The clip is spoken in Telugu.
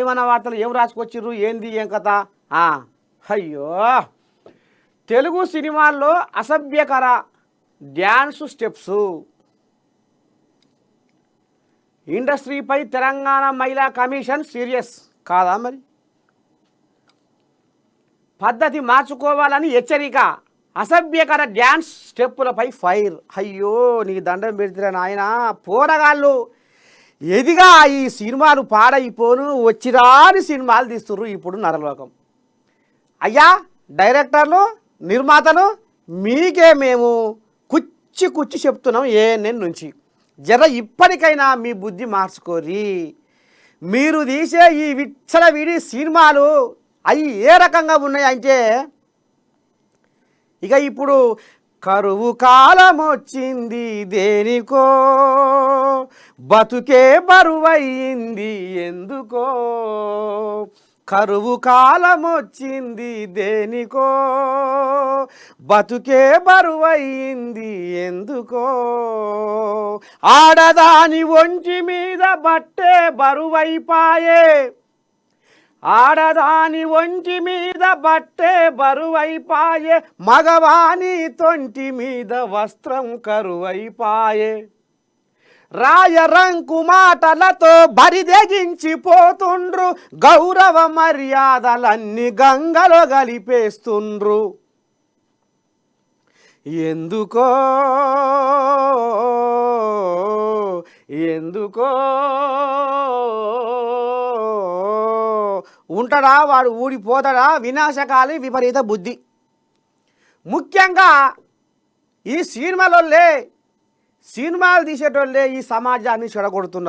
ఏమన్నా వార్తలు ఏం రాసుకొచ్చిర్రు ఏంది ఏం కథ? అయ్యో, తెలుగు సినిమాల్లో అసభ్యకర డ్యాన్స్ స్టెప్స్, ఇండస్ట్రీపై తెలంగాణ మహిళా కమిషన్ సీరియస్ కాదా? మరి పద్ధతి మార్చుకోవాలని హెచ్చరిక, అసభ్యకర డ్యాన్స్ స్టెప్పులపై ఫైర్. అయ్యో, నీకు దండం పెడితే నాయన, పోరగాళ్ళు ఎదిగా ఈ సినిమాలు పాడైపోను వచ్చిరాని సినిమాలు తీస్తుర్రు ఇప్పుడు నరలోకం. అయ్యా డైరెక్టర్లు, నిర్మాతలు, మీకే మేము కుచ్చి కుచ్చి చెప్తున్నాం ఏఎన్ఎన్ నుంచి. జర ఇప్పటికైనా మీ బుద్ధి మార్చుకోరి. మీరు తీసే ఈ విచ్చలవిడి సినిమాలు అవి ఏ రకంగా ఉన్నాయంటే, ఇక ఇప్పుడు కరువు కాలం వచ్చింది దేనికో, బతుకే బరువయ్యింది ఎందుకో, కరువు కాలం వచ్చింది దేనికో, బతుకే బరువయ్యింది ఎందుకో, ఆడదాని ఒంటి మీద బట్టే బరువైపాయే, ఆడదాని ఒంటి మీద బట్టే బరువైపాయే, మగవాని తొంటి మీద వస్త్రం కరువైపాయే, రాయరంకు మాటలతో బరిదెగించిపోతుండ్రు, గౌరవ మర్యాదలన్నీ గంగలో గలిపేస్తుండ్రు. ఎందుకో ఎందుకో ఉంటాడా వాడు, ఊడిపోతాడా? వినాశకాలి విపరీత బుద్ధి. ముఖ్యంగా ఈ సినిమాలు తీసేటోళ్ళే ఈ సమాజాన్ని చెడగొడుతున్నారు.